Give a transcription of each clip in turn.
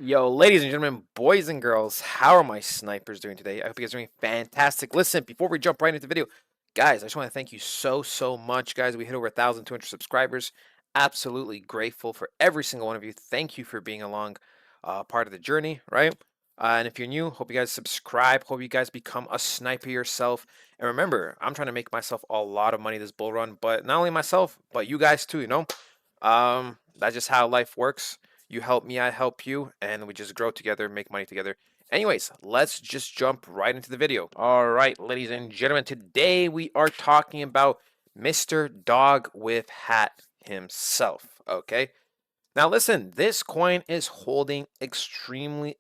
Yo, ladies and gentlemen, boys and girls, how are my snipers doing today? I hope you guys are doing fantastic. Listen, before we jump right into the video, guys, I just want to thank you so much, guys. We hit over 1,200 subscribers. Absolutely grateful for every single one of you. Thank you for being along part of the journey, right? And if you're new, hope you guys subscribe. Hope you guys become a sniper yourself. And remember, I'm trying to make myself a lot of money this bull run, but not only myself, but you guys too, you know? That's just how life works. You help me, I help you, and we just grow together, make money together. Anyways, let's just jump right into the video. All right, ladies and gentlemen, today we are talking about Mr. Dog with Hat himself, okay? Now listen, this coin is holding extremely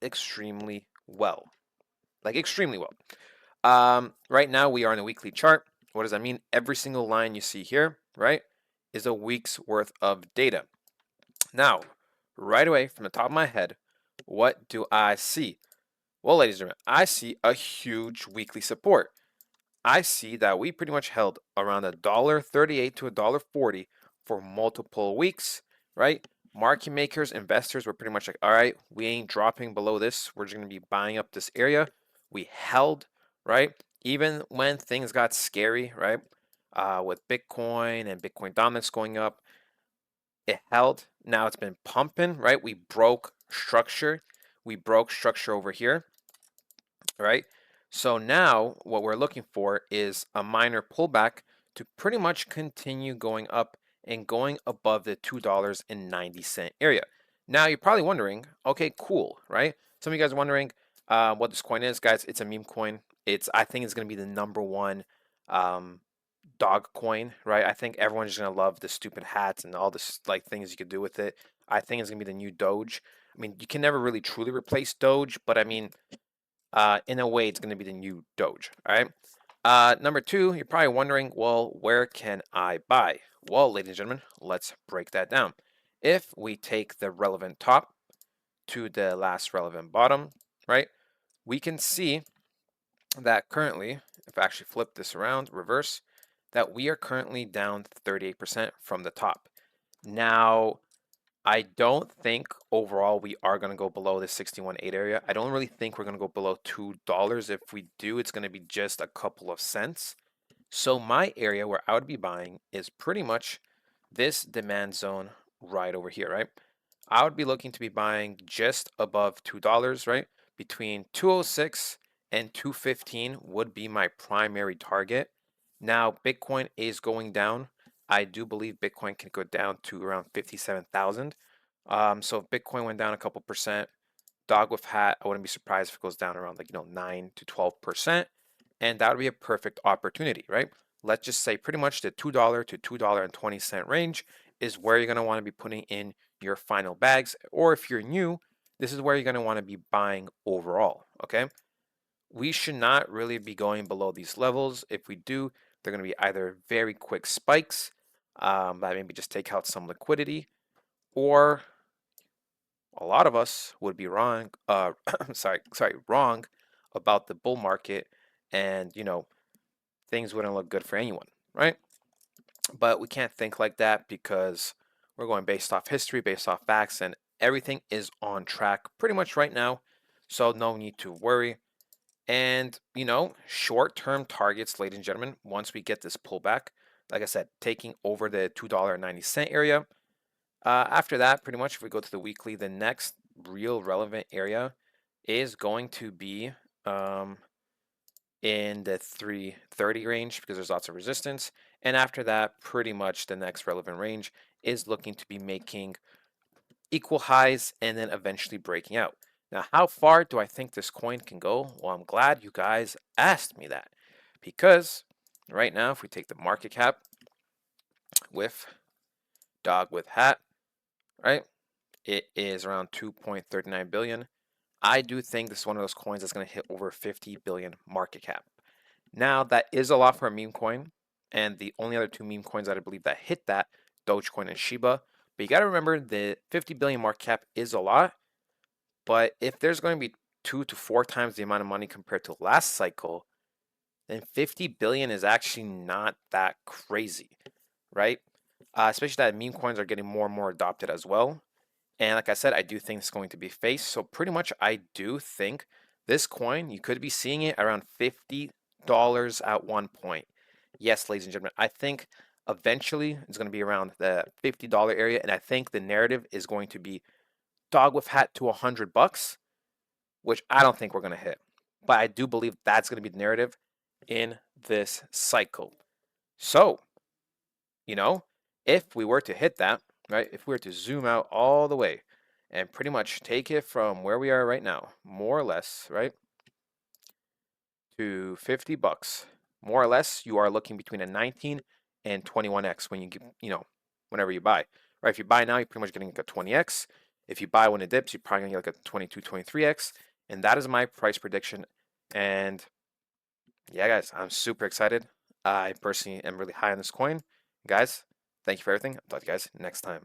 well. Like extremely well. Right now we are in a weekly chart. What does that mean? Every single line you see here, right, is a week's worth of data. Now, right away from the top of my head, what do I see? Well, ladies and gentlemen, I see a huge weekly support. I see that we pretty much held around $1.38 to $1.40 for multiple weeks, right? Market makers, investors were pretty much like, all right, we ain't dropping below this. We're just going to be buying up this area. We held, right? Even when things got scary, right? With Bitcoin and Bitcoin dominance going up, it held. Now it's been pumping, right? We broke structure. We broke structure over here, right? So now what we're looking for is a minor pullback to pretty much continue going up and going above the $2.90 area. Now you're probably wondering, okay, cool, right? Some of you guys are wondering what this coin is, guys. It's a meme coin. I think it's going to be the #1 dog coin, right? I think everyone's just gonna love the stupid hats and all this like things you could do with it. I think it's gonna be the new Doge. I mean, you can never really truly replace Doge, but I mean, in a way, it's gonna be the new Doge. All right. #2, you're probably wondering, well, where can I buy? Well, ladies and gentlemen, let's break that down. If we take the relevant top to the last relevant bottom, right, we can see that currently, if I actually flip this around, reverse, that we are currently down 38% from the top. Now, I don't think overall we are going to go below the 61.8 area. I don't really think we're going to go below $2. If we do, it's going to be just a couple of cents. So my area where I would be buying is pretty much this demand zone right over here, right? I would be looking to be buying just above $2, right? Between 206 and 215 would be my primary target. Now, Bitcoin is going down. I do believe Bitcoin can go down to around 57,000. So if Bitcoin went down a couple percent, DOGWIFHAT, I wouldn't be surprised if it goes down around 9 to 12%. And that would be a perfect opportunity, right? Let's just say pretty much the $2 to $2.20 range is where you're going to want to be putting in your final bags. Or if you're new, this is where you're going to want to be buying overall, okay? We should not really be going below these levels. If we do, they're going to be either very quick spikes that maybe just take out some liquidity, or a lot of us would be wrong. Wrong about the bull market, and things wouldn't look good for anyone, right? But we can't think like that because we're going based off history, based off facts, and everything is on track pretty much right now. So no need to worry. And, short-term targets, ladies and gentlemen, once we get this pullback, like I said, taking over the $2.90 area. After that, pretty much, if we go to the weekly, the next real relevant area is going to be in the 330 range because there's lots of resistance. And after that, pretty much the next relevant range is looking to be making equal highs and then eventually breaking out. Now, how far do I think this coin can go? Well, I'm glad you guys asked me that because right now, if we take the market cap with dog with hat, right, it is around 2.39 billion. I do think this is one of those coins that's going to hit over 50 billion market cap. Now, that is a lot for a meme coin, and the only other two meme coins that I believe that hit that, Dogecoin and Shiba. But you got to remember the 50 billion market cap is a lot, but if there's going to be 2 to 4 times the amount of money compared to last cycle, then 50 billion is actually not that crazy, right? Especially that meme coins are getting more and more adopted as well. And like I said, I do think it's going to be face. So pretty much I do think this coin, you could be seeing it around $50 at one point. Yes, ladies and gentlemen, I think eventually it's going to be around the $50 area. And I think the narrative is going to be DOGWIFHAT to $100, which I don't think we're going to hit. But I do believe that's going to be the narrative in this cycle. So, you know, if we were to hit that, right, if we were to zoom out all the way and pretty much take it from where we are right now, more or less, right, to $50, more or less, you are looking between a 19 and 21x when you get, whenever you buy, right? If you buy now, you're pretty much getting like a 20x. If you buy when it dips, you're probably gonna get like a 22, 23x. And that is my price prediction. And yeah, guys, I'm super excited. I personally am really high on this coin. Guys, thank you for everything. I'll talk to you guys next time.